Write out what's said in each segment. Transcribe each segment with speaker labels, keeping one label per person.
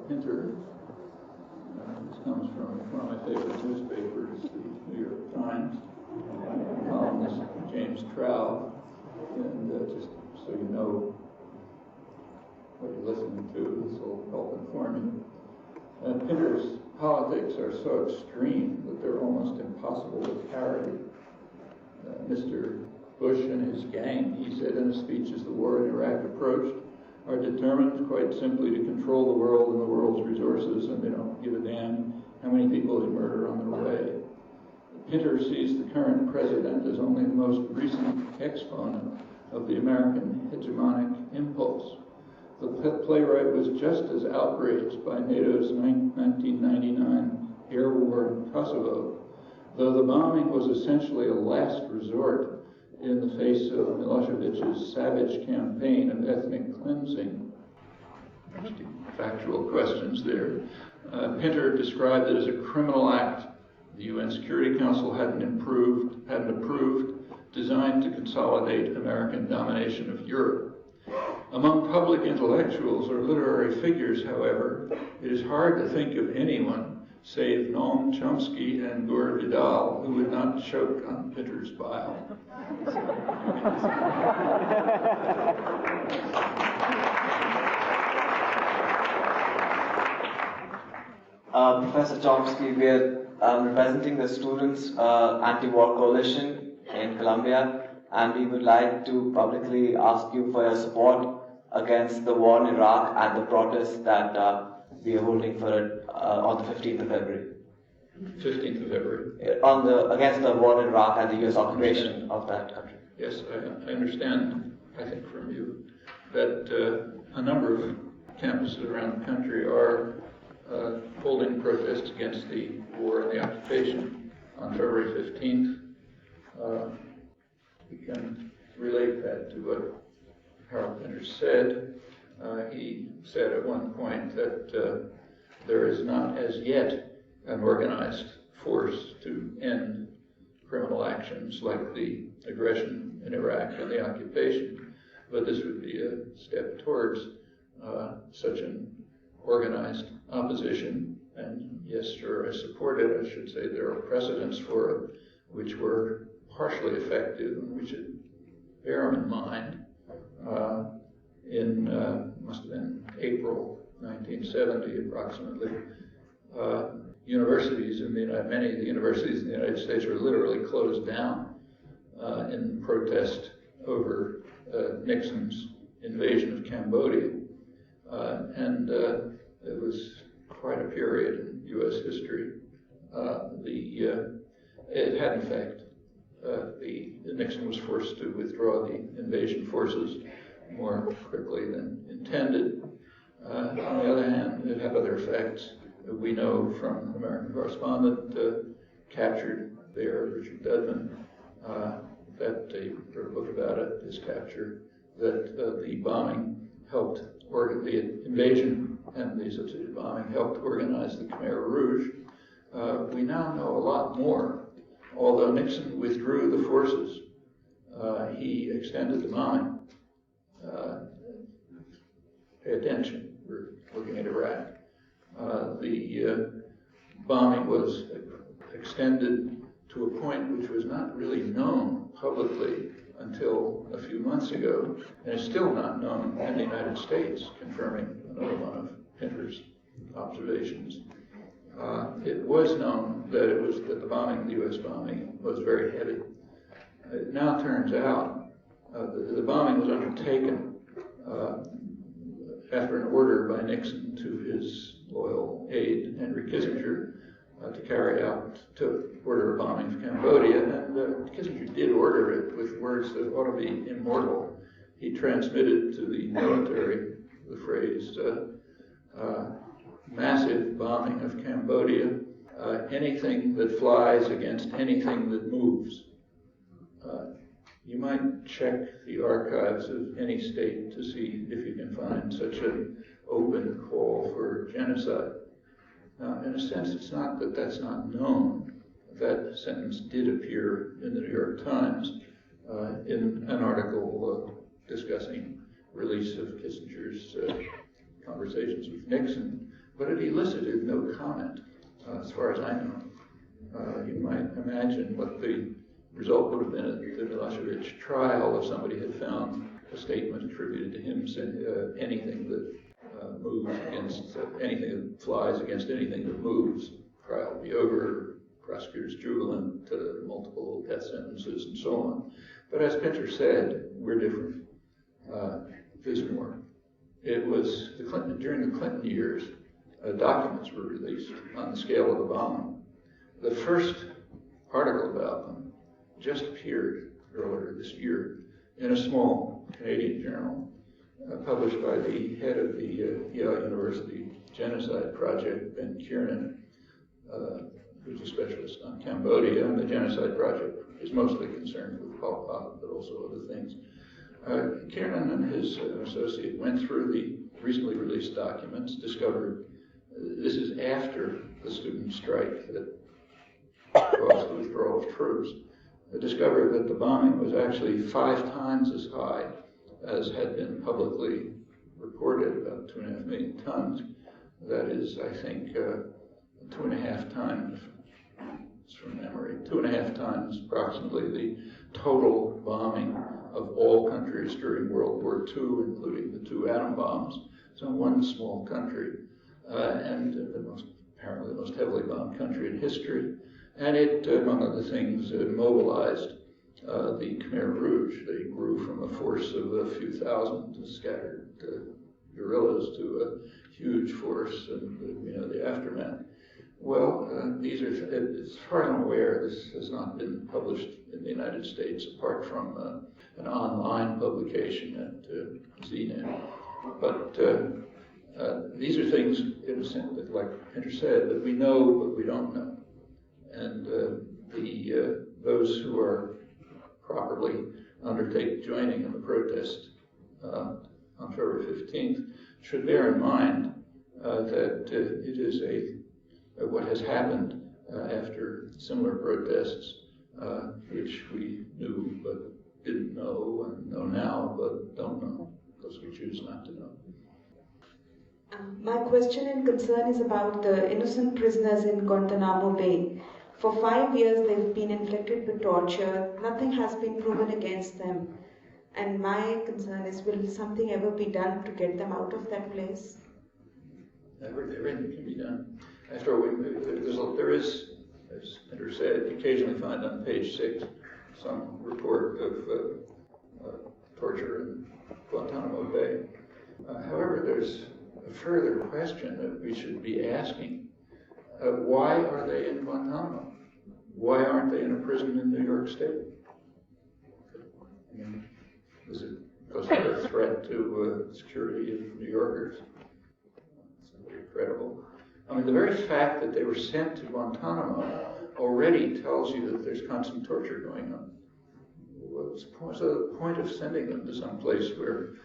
Speaker 1: Pinter. This comes from one of my favorite newspapers, the New York Times. Columnist James Trow, and just so you know what you're listening to, this will help inform you. Pinter's politics are so extreme that they're almost impossible to carry. Mr. Bush and his gang, he said in a speech as the war in Iraq approached, are determined quite simply to control the world and the world's resources, and they don't give a damn how many people they murder on their way. Pinter sees the current president as only the most recent exponent of the American hegemonic impulse. The playwright was just as outraged by NATO's 1999 air war in Kosovo, though the bombing was essentially a last resort in the face of Milosevic's savage campaign of ethnic cleansing. Factual questions there. Pinter described it as a criminal act the UN Security Council hadn't approved, designed to consolidate American domination of Europe. Among public intellectuals or literary figures, however, it is hard to think of anyone save Noam Chomsky and Gore Vidal who would not choke on Pinter's bile.
Speaker 2: Professor Chomsky, we are representing the Students' Anti-War Coalition in Colombia, and we would like to publicly ask you for your support against the war in Iraq and the protests that we are holding for it on the 15th of February.
Speaker 1: 15th of February?
Speaker 2: Against the war in Iraq and the US occupation of that country.
Speaker 1: Yes, I understand, I think from you, that a number of campuses around the country are holding protests against the war and the occupation on February 15th. We can relate that to what Harold Pinter said. He said at one point that there is not as yet an organized force to end criminal actions like the aggression in Iraq and the occupation, but this would be a step towards such an organized opposition. And yes, sure, I support it. I should say there are precedents for it which were partially effective, and we should bear them in mind. Must have been April 1970 approximately, universities in many of the universities in the United States were literally closed down in protest over Nixon's invasion of Cambodia. And it was quite a period in U.S. history. It had an effect. Nixon was forced to withdraw the invasion forces more quickly than intended. On the other hand, it had other effects. We know from an American correspondent captured there, Richard Dudman, that he wrote a book about it, his capture, that the bombing helped, the invasion and the subsequent bombing helped organize the Khmer Rouge. We now know a lot more. Although Nixon withdrew the forces, he extended the bombing. Pay attention, we're looking at Iraq. The bombing was extended to a point which was not really known publicly until a few months ago, and is still not known in the United States, confirming another one of Pinter's observations. It was known that the bombing, the U.S. bombing, was very heavy. It now turns out the bombing was undertaken after an order by Nixon to his loyal aide, Henry Kissinger, to order a bombing of Cambodia, and Kissinger did order it with words that ought to be immortal. He transmitted to the military the phrase, massive bombing of Cambodia, anything that flies against anything that moves. You might check the archives of any state to see if you can find such an open call for genocide. Now, in a sense, it's not that that's not known. That sentence did appear in the New York Times in an article discussing release of Kissinger's conversations with Nixon. but it elicited no comment, as far as I know. You might imagine what the result would have been at the Milosevic trial if somebody had found a statement attributed to him saying anything that moves against anything that flies against anything that moves. Trial would be over, prosecutors jubilant, multiple death sentences, and so on. But as Pinter said, we're different. There's more. It was during the Clinton years, documents were released on the scale of the bombing. The first article about them just appeared earlier this year in a small Canadian journal published by the head of the Yale University Genocide Project, Ben Kiernan, who's a specialist on Cambodia, and the Genocide Project is mostly concerned with Pol Pot, but also other things. Kiernan and his associate went through the recently released documents, discovered this is after the student strike that caused the withdrawal of troops, discovered that the bombing was actually 5 times as high as had been publicly reported, about 2.5 million tons. That is, I think, 2.5 times, from memory, 2.5 times approximately the total bombing of all countries during World War II, including the 2 atom bombs. So one small country, and apparently the most heavily bombed country in history. And it, among other things, mobilized the Khmer Rouge. They grew from a force of a few thousand scattered guerrillas to a huge force, and the aftermath. Well, these are, as far as I'm aware, this has not been published in the United States, apart from an online publication at ZNet. But these are things, in a sense, that, like Pinter said, that we know but we don't know. And those who are properly undertake joining in the protest on February 15th should bear in mind that it is what has happened after similar protests, which we knew but didn't know, and know now but don't know, because we choose not to know.
Speaker 3: My question and concern is about the innocent prisoners in Guantanamo Bay. For 5 years, they've been inflicted with torture. Nothing has been proven against them. And my concern is, will something ever be done to get them out of that place?
Speaker 1: Everything can be done. After there is, as Pinter said, you occasionally find on page 6 some report of torture in Guantanamo Bay. However, there's a further question that we should be asking. Why are they in Guantanamo? Why aren't they in a prison in New York State? I mean, is it because they're a threat to the security of New Yorkers? It's not very credible. I mean, the very fact that they were sent to Guantanamo already tells you that there's constant torture going on. What's the point of sending them to some place where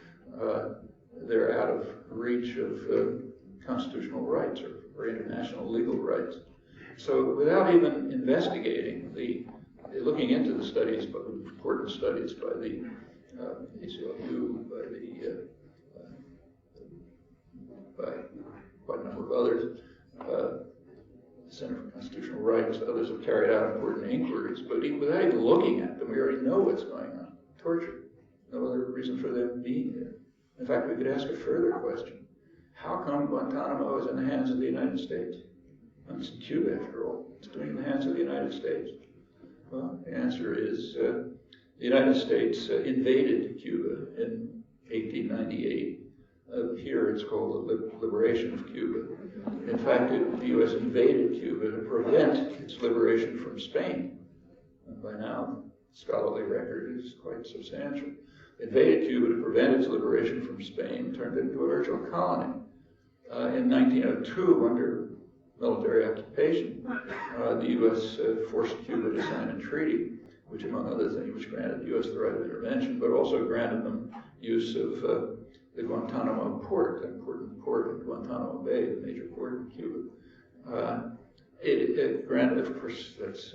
Speaker 1: they're out of reach of constitutional rights or international legal rights? So without even investigating looking into the studies, but important studies by the ACLU, by quite a number of others, the Center for Constitutional Rights, others have carried out important inquiries, but without even looking at them, we already know what's going on. Torture. No other reason for them being there. In fact, we could ask a further question. How come Guantanamo is in the hands of the United States? It's Cuba, after all. It's doing in the hands of the United States. Well, the answer is the United States invaded Cuba in 1898. Here it's called the liberation of Cuba. In fact, the U.S. invaded Cuba to prevent its liberation from Spain. And by now, the scholarly record is quite substantial. Invaded Cuba to prevent its liberation from Spain, turned it into a virtual colony. In 1902, under military occupation, the U.S. forced Cuba to sign a treaty, which, among other things, which granted the U.S. the right of intervention, but also granted them use of the Guantanamo port, an important port in Guantanamo Bay, the major port in Cuba. It granted, of course, that's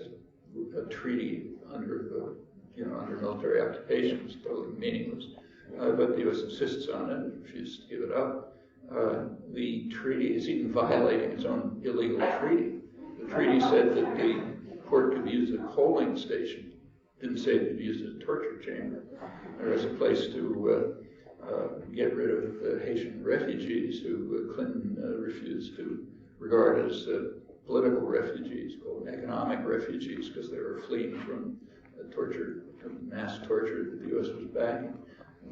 Speaker 1: a treaty under under military occupation. It's totally meaningless. But the U.S. insists on it and refuses to give it up. the treaty is even violating its own illegal treaty. The treaty said that the port could be used as a coaling station. It didn't say it could be used as a torture chamber. There was a place to get rid of Haitian refugees who Clinton refused to regard as political refugees, called economic refugees, because they were fleeing from torture, from mass torture that the U.S. was backing.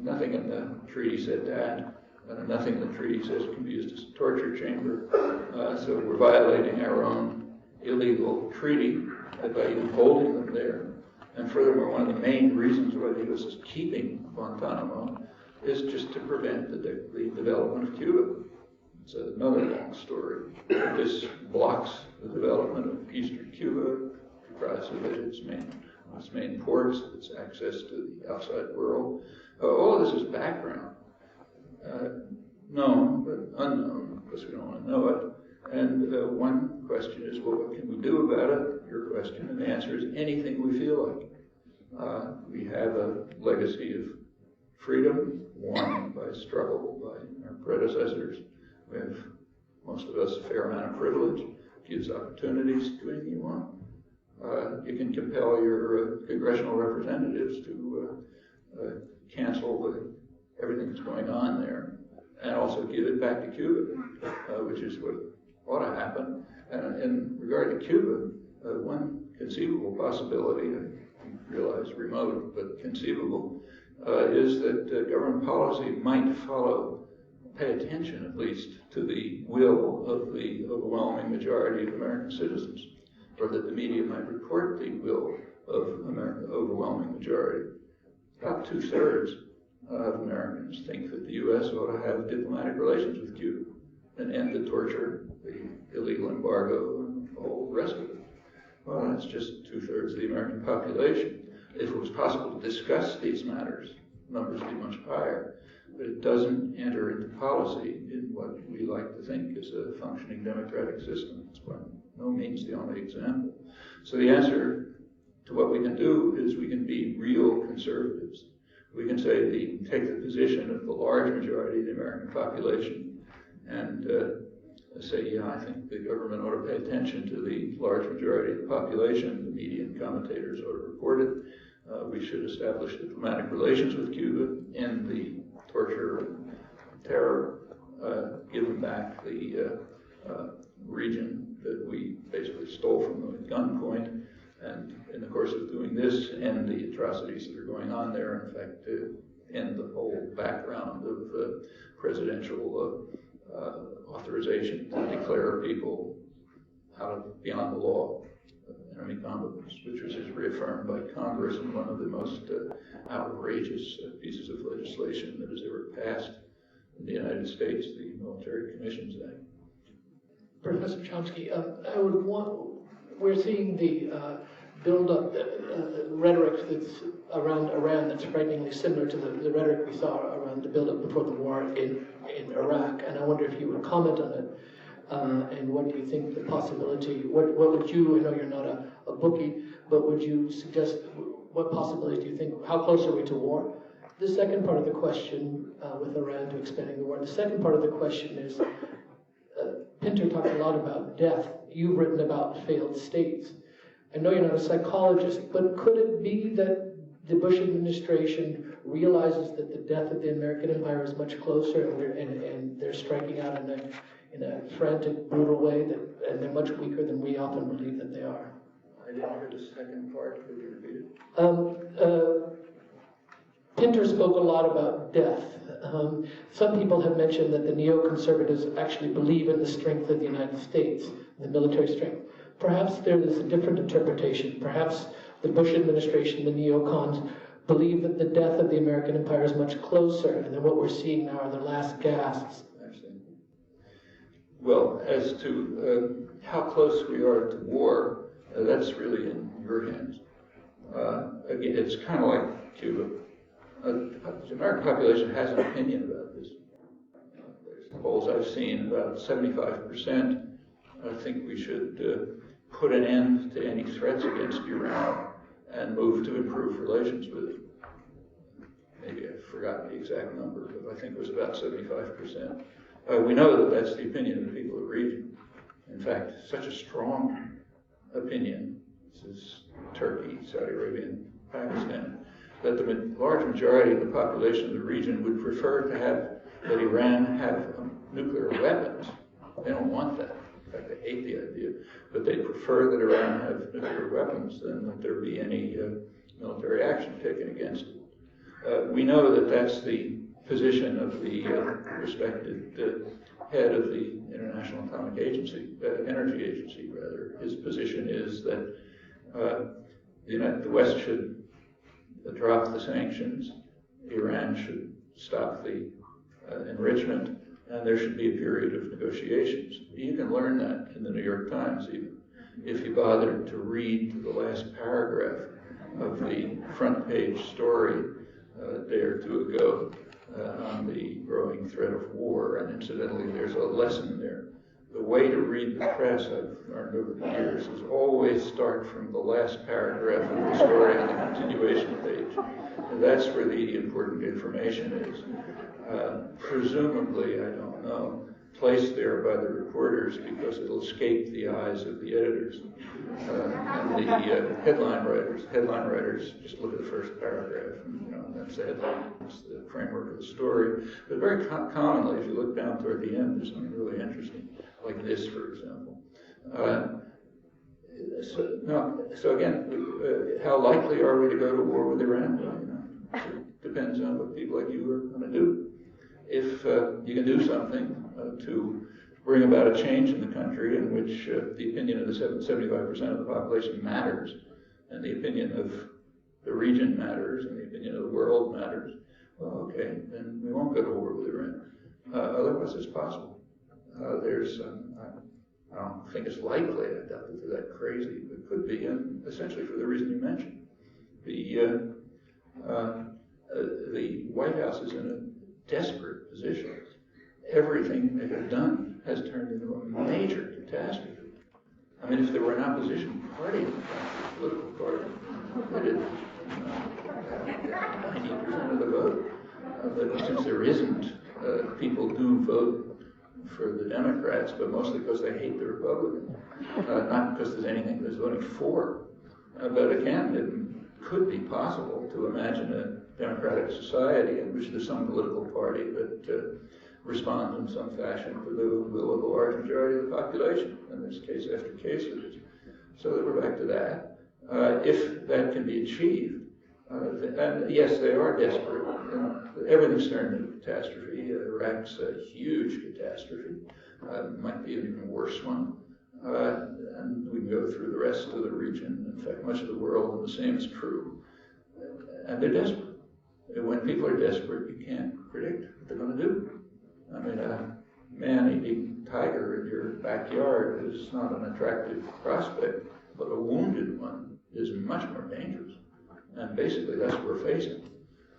Speaker 1: Nothing in the treaty said that. Nothing in the treaty says it can be used as a torture chamber. So we're violating our own illegal treaty by even holding them there. And furthermore, one of the main reasons why the U.S. is keeping Guantanamo is just to prevent the development of Cuba. It's another long story. This blocks the development of eastern Cuba, deprives of it its main ports, its access to the outside world. All of this is background. Known, but unknown, because we don't want to know it. And one question is, well, what can we do about it? Your question, and the answer is anything we feel like. We have a legacy of freedom, won by struggle by our predecessors. We have, most of us, a fair amount of privilege, gives opportunities to do anything you want. You can compel your congressional representatives to cancel everything that's going on there, and also give it back to Cuba, which is what ought to happen. And in regard to Cuba, one conceivable possibility, I realize remote, but conceivable, is that government policy might pay attention at least to the will of the overwhelming majority of American citizens, or that the media might report the will of the overwhelming majority. About 2/3 of Americans think that the U.S. ought to have diplomatic relations with Cuba and end the torture, the illegal embargo, and all the rest of it. Well, that's just 2/3 of the American population. If it was possible to discuss these matters, numbers would be much higher. But it doesn't enter into policy in what we like to think is a functioning democratic system. It's by no means the only example. So the answer to what we can do is we can be real conservatives. We can take the position of the large majority of the American population and say, yeah, I think the government ought to pay attention to the large majority of the population. The media and commentators ought to report it. We should establish diplomatic relations with Cuba, end the torture and terror, give them back the region that we basically stole from them at gunpoint, and in the course of doing this, end the atrocities that are going on there. In fact, end the whole background of presidential authorization to declare people beyond the law, enemy combatants, which was just reaffirmed by Congress in one of the most outrageous pieces of legislation that has ever passed in the United States, the Military Commissions Act.
Speaker 4: Professor Chomsky, we're seeing the build-up rhetoric that's around Iran that's frighteningly similar to the rhetoric we saw around the build-up before the war in Iraq, and I wonder if you would comment on it. And what do you think the possibility, what would you, I know you're not a bookie, but would you suggest, what possibilities do you think, how close are we to war? The second part of the question, with Iran to expanding the war, the second part of the question is, Pinter talked a lot about death. You've written about failed states. I know you're not a psychologist, but could it be that the Bush administration realizes that the death of the American empire is much closer, and they're striking out in a frantic, brutal way, and they're much weaker than we often believe that they are?
Speaker 1: I didn't hear the second part. Could you repeat it?
Speaker 4: Pinter spoke a lot about death. Some people have mentioned that the neoconservatives actually believe in the strength of the United States, the military strength. Perhaps there is a different interpretation. Perhaps the Bush administration, the neocons, believe that the death of the American empire is much closer, and that what we're seeing now are the last gasps.
Speaker 1: Well, as to how close we are to war, that's really in your hands. Again, it's kind of like Cuba. The American population has an opinion about this. There's polls I've seen, about 75% think we should put an end to any threats against Iran and move to improve relations with it. Maybe I've forgotten the exact number, but I think it was about 75%. We know that that's the opinion of the people of the region. In fact, such a strong opinion, this is Turkey, Saudi Arabia, and Pakistan, that the large majority of the population of the region would prefer to have that Iran have nuclear weapons. They don't want that. In fact, they hate the idea. But they prefer that Iran have nuclear weapons than that there be any military action taken against it. We know that that's the position of the respected head of the International Atomic Agency, Energy Agency, rather. His position is that the West should drop the sanctions, Iran should stop the enrichment, and there should be a period of negotiations. You can learn that in the New York Times, even, if you bother to read the last paragraph of the front page story a day or two ago on the growing threat of war, and incidentally, there's a lesson there. The way to read the press, I've learned over the years, is always start from the last paragraph of the story on the continuation page. And that's where the important information is. Presumably, I don't know, placed there by the reporters because it'll escape the eyes of the editors and the headline writers. Headline writers just look at the first paragraph, and that's the headline. It's the framework of the story. But very commonly, if you look down toward the end, there's something really interesting, like this, for example. So again, how likely are we to go to war with Iran? Well, it depends on what people like you are going to do. If you can do something to bring about a change in the country in which the opinion of the 75% of the population matters, and the opinion of the region matters, and the opinion of the world matters, well, okay, then we won't go to war with Iran. Otherwise, it's possible. I don't think it's likely, I doubt that they're that crazy, but it could be, and essentially for the reason you mentioned. The White House is in a desperate position. Everything they have done has turned into a major catastrophe. I mean, if there were an opposition party in the country, political party, that did 90% of the vote. But since there isn't, people do vote for the Democrats, but mostly because they hate the Republicans, not because there's anything they're voting for. But again, it could be possible to imagine a democratic society in which there's some political party that responds in some fashion to the will of a large majority of the population. And there's case after case of it. So that we're back to that. If that can be achieved, and yes, they are desperate. Everything's turned into catastrophe. Iraq's a huge catastrophe. Might be an even worse one. And we can go through the rest of the region, in fact, much of the world, and the same is true. And they're desperate. When people are desperate, you can't predict what they're going to do. I mean, a man-eating tiger in your backyard is not an attractive prospect, but a wounded one is much more dangerous. And basically, that's what we're facing.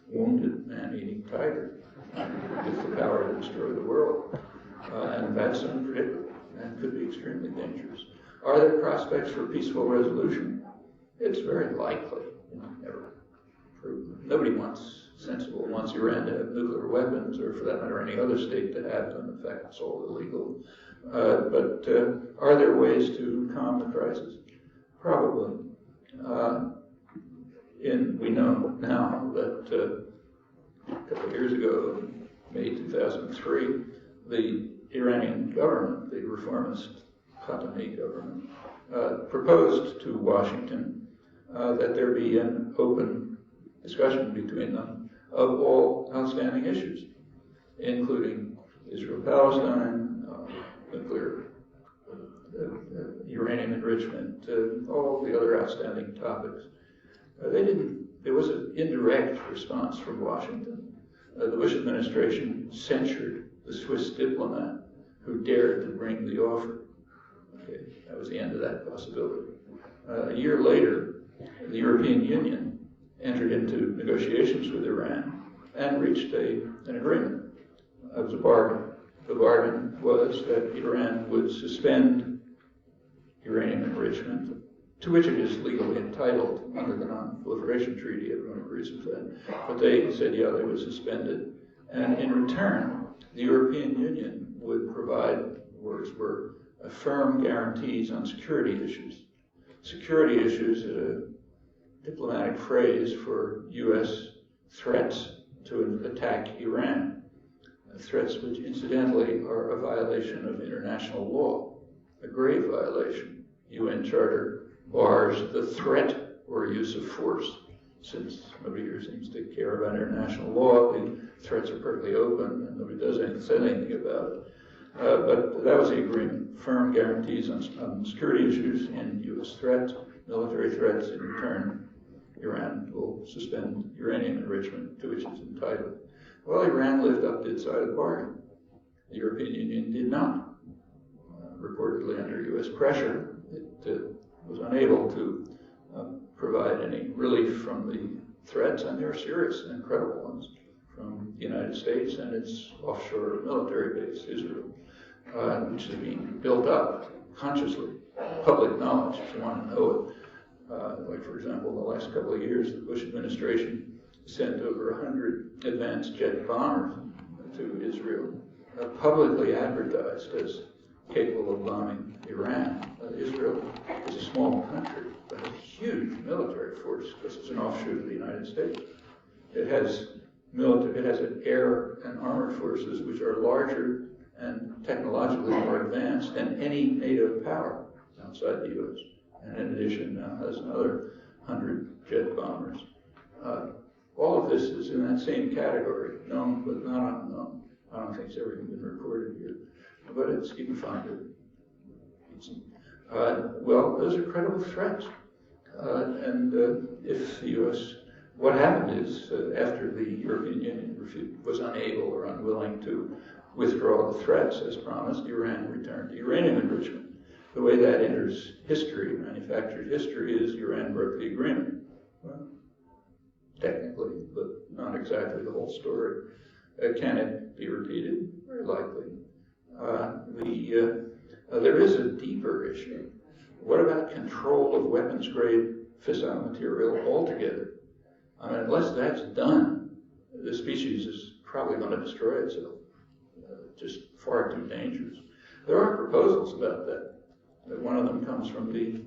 Speaker 1: Wounded man-eating tiger with the power to destroy the world. And that's unpredictable and could be extremely dangerous. Are there prospects for peaceful resolution? It's very likely. Never proven. Nobody wants Iran to have nuclear weapons, or for that matter, any other state to have them. In fact, it's all illegal. But are there ways to calm the crisis? Probably. We know now that a couple of years ago, in May 2003, the Iranian government, the reformist Khatami government, proposed to Washington that there be an open discussion between them of all outstanding issues, including Israel-Palestine, nuclear, uranium enrichment, all the other outstanding topics. There was an indirect response from Washington. The Bush administration censured the Swiss diplomat who dared to bring the offer. Okay, that was the end of that possibility. A year later, the European Union entered into negotiations with Iran and reached an agreement. It was a bargain. The bargain was that Iran would suspend uranium enrichment, to which it is legally entitled under the Non-Proliferation Treaty. Everyone agrees with that. But they said, yeah, they would suspend it. And in return, the European Union would provide, words were, firm guarantees on security issues. Security issues is a diplomatic phrase for U.S. threats to attack Iran, threats which incidentally are a violation of international law, a grave violation. UN Charter bars the threat or use of force. Since nobody here seems to care about international law, the threats are perfectly open and nobody does anything, says anything about it. But that was the agreement. Firm guarantees on security issues and U.S. threats, military threats. In return, Iran will suspend uranium enrichment to which it's entitled. Well, Iran lived up to its side of the bargain. The European Union did not. Reportedly under U.S. pressure, it was unable to provide any relief from the threats, and they were serious and incredible ones, from the United States and its offshore military base, Israel, which is being built up consciously, public knowledge, if you want to know it. Like, for example, in the last couple of years, the Bush administration sent over 100 advanced jet bombers to Israel, publicly advertised as capable of bombing Iran. Israel is a small country, but a huge military force because it's an offshoot of the United States. It has an air and armored forces which are larger and technologically more advanced than any NATO power outside the U.S. And in addition, now has another 100 jet bombers. All of this is in that same category, known but not unknown. I don't think it's ever even been recorded here, but it's, you can find it. Well, those are credible threats. If the U.S., what happened is, after the European Union was unable or unwilling to withdraw the threats as promised, Iran returned to uranium enrichment. The way that enters history, manufactured history, is Iran broke the agreement. Well, technically, but not exactly the whole story. Can it be repeated? Very likely. There is a deeper issue. What about control of weapons-grade fissile material altogether? I mean, unless that's done, the species is probably going to destroy itself. Just far too dangerous. There are proposals about that. One of them comes from the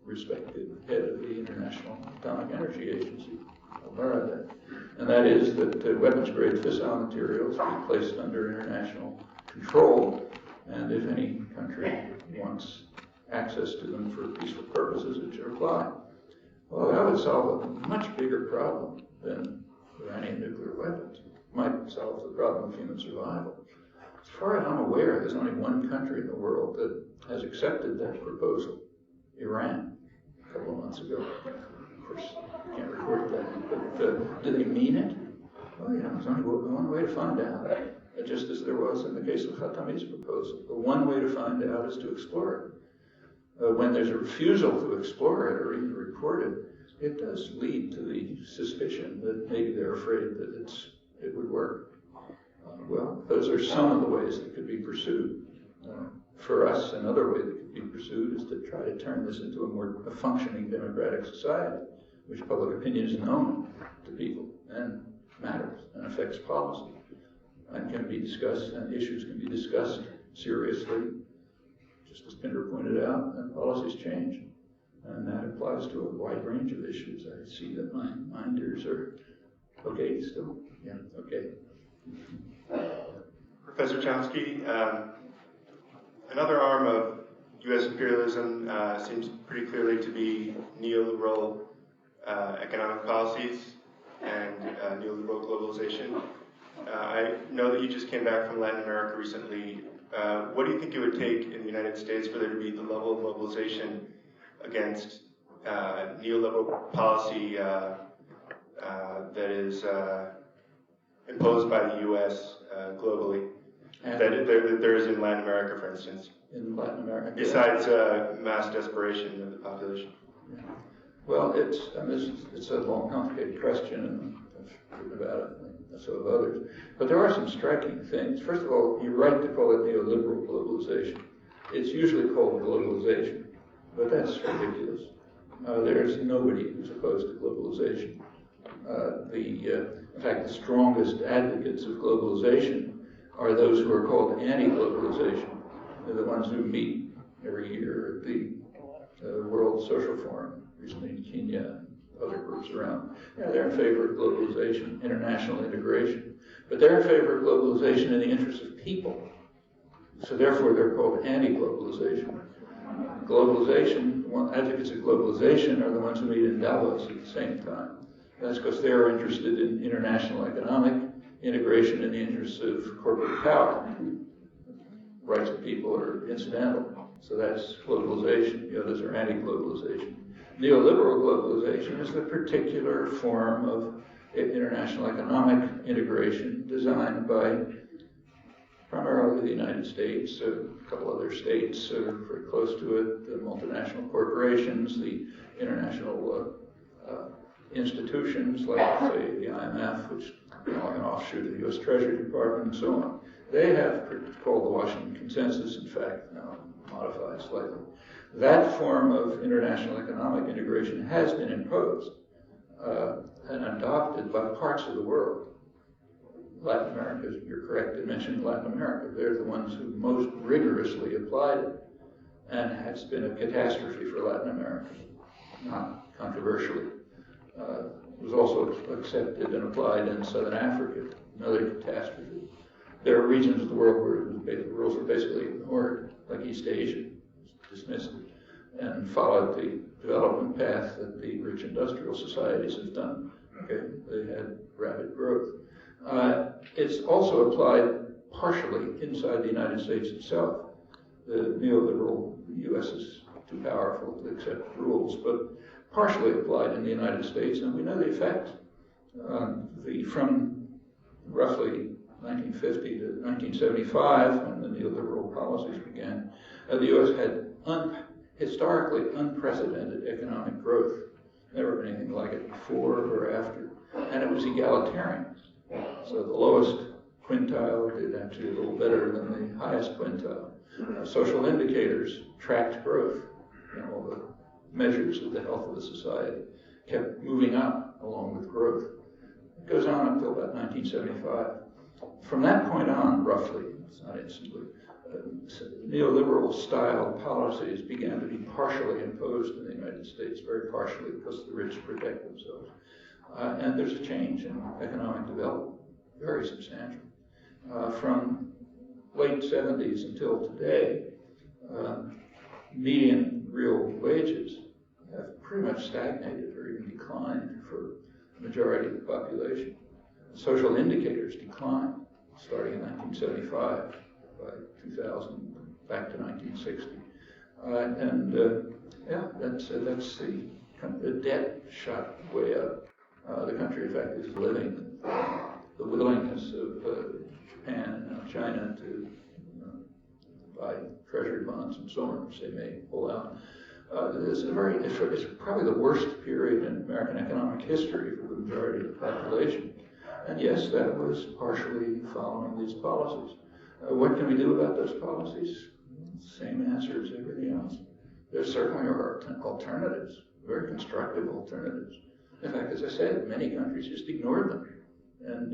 Speaker 1: respected head of the International Atomic Energy Agency, ElBaradei, and that is that weapons-grade fissile materials be placed under international control, and if any country wants access to them for peaceful purposes, it should apply. Well, that would solve a much bigger problem than Iranian nuclear weapons. It might solve the problem of human survival. As far as I'm aware, there's only one country in the world that has accepted that proposal, Iran, a couple of months ago. Of course, you can't report that, but do they mean it? Well, yeah, there's only one way to find out, just as there was in the case of Khatami's proposal. The one way to find out is to explore it. When there's a refusal to explore it or even report it, it does lead to the suspicion that maybe they're afraid that it would work. Well, those are some of the ways that could be pursued. For us, another way that could be pursued is to try to turn this into a functioning democratic society, which public opinion is known to people and matters and affects policy and can be discussed, and issues can be discussed seriously, just as Pinter pointed out, and policies change. And that applies to a wide range of issues. I see that my minders are okay still. Yeah, okay.
Speaker 5: Professor Chomsky, another arm of U.S. imperialism seems pretty clearly to be neoliberal economic policies and neoliberal globalization. I know that you just came back from Latin America recently. What do you think it would take in the United States for there to be the level of mobilization against neoliberal policy that is imposed by the U.S. Globally, that there is in Latin America, for instance?
Speaker 1: In Latin America?
Speaker 5: Besides mass desperation of the population.
Speaker 1: Yeah. Well, it's a long, complicated question, and I've written about it, and so have others. But there are some striking things. First of all, you're right to call it neoliberal globalization. It's usually called globalization, but that's ridiculous. There's nobody who's opposed to globalization. In fact, the strongest advocates of globalization are those who are called anti-globalization. They're the ones who meet every year at the World Social Forum, recently in Kenya and other groups around. Yeah, they're in favor of globalization, international integration, but they're in favor of globalization in the interest of people. So therefore, they're called anti-globalization. Globalization, advocates of globalization are the ones who meet in Davos at the same time. That's because they're interested in international economic integration in the interests of corporate power. Rights of people are incidental. So that's globalization. The others are anti-globalization. Neoliberal globalization is the particular form of international economic integration designed by primarily the United States, a couple other states very close to it, the multinational corporations, the international institutions like, say, the IMF, which is an offshoot of the U.S. Treasury Department, and so on. They have called the Washington Consensus, in fact, now modified slightly. That form of international economic integration has been imposed and adopted by parts of the world. Latin America, you're correct to mention Latin America. They're the ones who most rigorously applied it, and has been a catastrophe for Latin America, not controversially. It was also accepted and applied in Southern Africa, another catastrophe. There are regions of the world where the rules were basically ignored, like East Asia, dismissed it, and followed the development path that the rich industrial societies have done. Okay, they had rapid growth. It's also applied partially inside the United States itself. The neoliberal U.S. is too powerful to accept rules, but partially applied in the United States, and we know the effects. From roughly 1950 to 1975, when the neoliberal policies began, the U.S. had historically unprecedented economic growth. Never been anything like it before or after, and it was egalitarian. So the lowest quintile did actually a little better than the highest quintile. Social indicators tracked growth. All the measures of the health of the society kept moving up along with growth. It goes on until about 1975. From that point on, roughly, it's not instantly, neoliberal style policies began to be partially imposed in the United States, very partially, because the rich protect themselves. And there's a change in economic development, very substantial. From late 70s until today, median real wages have pretty much stagnated or even declined for the majority of the population. Social indicators declined starting in 1975, by 2000, back to 1960. The debt shot way up. The country, in fact, is living. The willingness of Japan and now China to buy treasury bonds and so on, which they may pull out. It's probably the worst period in American economic history for the majority of the population. And yes, that was partially following these policies. What can we do about those policies? Same answer as everything else. There certainly are alternatives, very constructive alternatives. In fact, as I said, many countries just ignored them and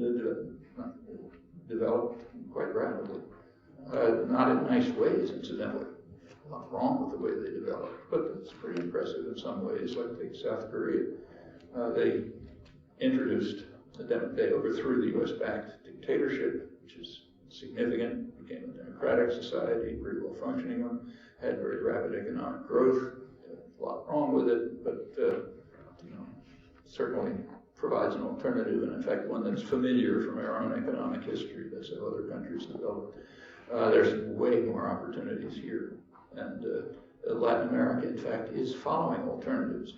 Speaker 1: developed quite rapidly. Not in nice ways, incidentally. Not wrong with the way they developed, but it's pretty impressive in some ways, like take South Korea. They overthrew the US-backed dictatorship, which is significant, became a democratic society, very well functioning one, had very rapid economic growth, a lot wrong with it, but certainly provides an alternative, and in fact one that's familiar from our own economic history. That's how other countries developed. There's way more opportunities here, and Latin America, in fact, is following alternatives.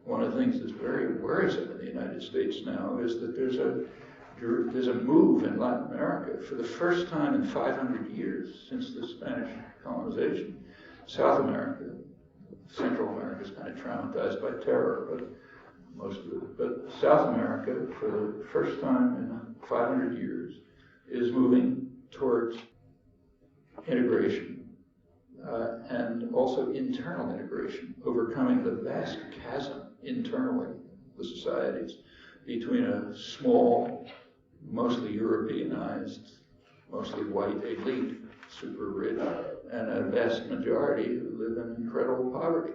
Speaker 1: One of the things that's very worrisome in the United States now is that there's a move in Latin America for the first time in 500 years since the Spanish colonization. South America, Central America is kind of traumatized by terror, but most of it. But South America, for the first time in 500 years, is moving towards integration and also internal integration, overcoming the vast chasm internally, the societies, between a small, mostly Europeanized, mostly white elite, super rich, and a vast majority who live in incredible poverty,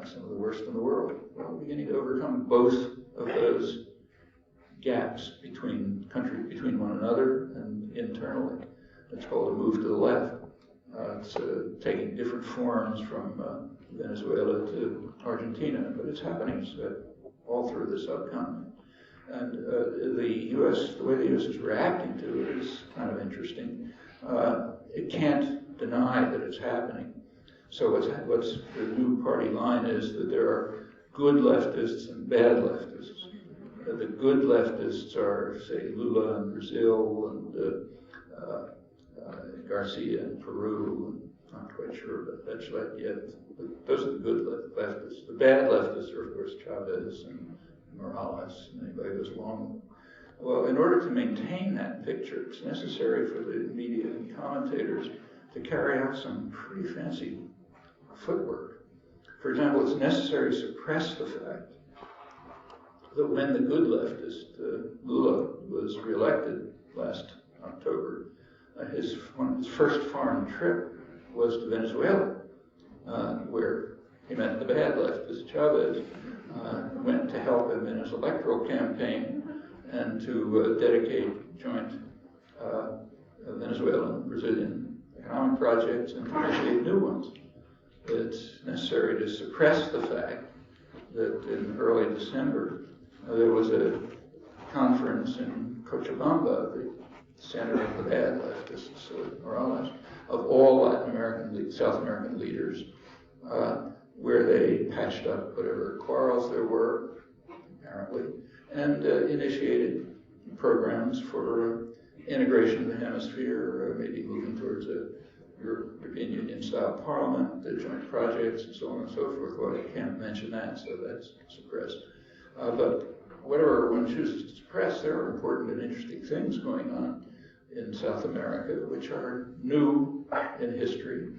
Speaker 1: some of the worst in the world. Well, beginning to overcome both of those gaps between countries, between one another and internally. It's called a move to the left. It's taking different forms from Venezuela to Argentina, but it's happening all through the subcontinent. And the way the U.S. is reacting to it is kind of interesting. It can't deny that it's happening. So what's the new party line is that there are good leftists and bad leftists. The good leftists are, say, Lula in Brazil and Garcia in Peru. I'm not quite sure about Bachelet yet. But those are the good leftists. The bad leftists are, of course, Chavez and Morales and anybody who goes along. Well, in order to maintain that picture, it's necessary for the media and commentators to carry out some pretty fancy footwork. For example, it's necessary to suppress the fact that when the good leftist, Lula, was reelected last October, his first foreign trip was to Venezuela, where he met the bad leftist, Chavez, went to help him in his electoral campaign and to dedicate joint Venezuelan and Brazilian economic projects and to initiate new ones. It's necessary to suppress the fact that in early December there was a conference in Cochabamba, the center of the bad leftists, Morales, of all Latin American, South American leaders, where they patched up whatever quarrels there were, apparently, and initiated programs for integration of the hemisphere, maybe moving towards a European Union-style parliament, the joint projects, and so on and so forth. Well, you can't mention that, so that's suppressed. But whatever one chooses to suppress, there are important and interesting things going on in South America, which are new in history.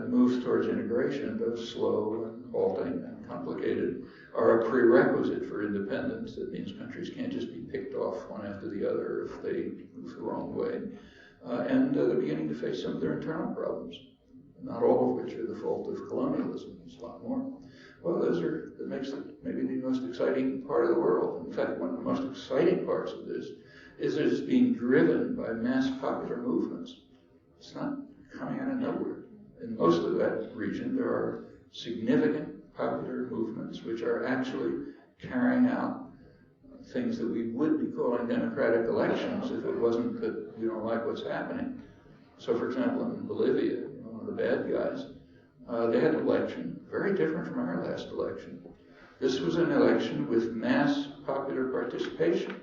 Speaker 1: Moves towards integration, though slow and halting and complicated, are a prerequisite for independence. That means countries can't just be picked off one after the other if they move the wrong way. And they're beginning to face some of their internal problems, not all of which are the fault of colonialism. There's a lot more. Well, that makes it maybe the most exciting part of the world. In fact, one of the most exciting parts of this is that it's being driven by mass popular movements. It's not coming out of nowhere. In most of that region, there are significant popular movements which are actually carrying out things that we would be calling democratic elections if it wasn't that we don't like what's happening. So, for example, in Bolivia, one of the bad guys, they had an election very different from our last election. This was an election with mass popular participation.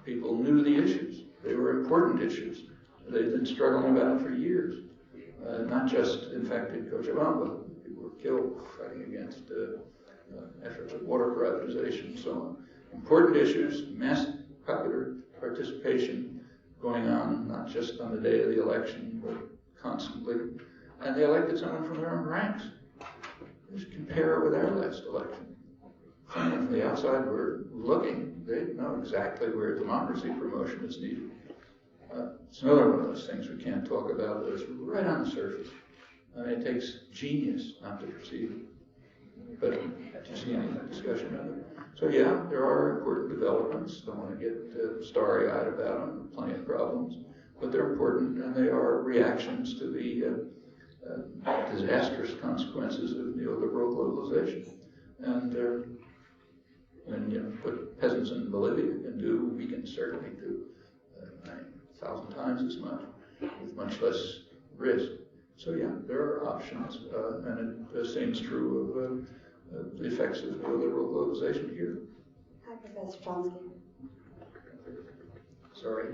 Speaker 1: People knew the issues. They were important issues. They'd been struggling about them for years. Not just, in fact, in Cochabamba. People were killed fighting against efforts at water privatization and so on. Important issues, mass popular participation going on, not just on the day of the election, but constantly. And they elected someone from their own ranks. Just compare it with our last election. Someone from the outside were looking, they know exactly where democracy promotion is needed. It's another one of those things we can't talk about, but it's right on the surface. I mean, it takes genius not to perceive it. But to see any discussion of it. So yeah, there are important developments. Don't want to get starry-eyed about them. Plenty of problems, but they're important, and they are reactions to the disastrous consequences of neoliberal globalization. And what peasants in Bolivia can do, we can certainly do 1,000 times as much, with much less risk. So yeah, there are options, and the same is true of the effects of neoliberal globalization here.
Speaker 3: Hi, Professor Chomsky.
Speaker 1: Sorry.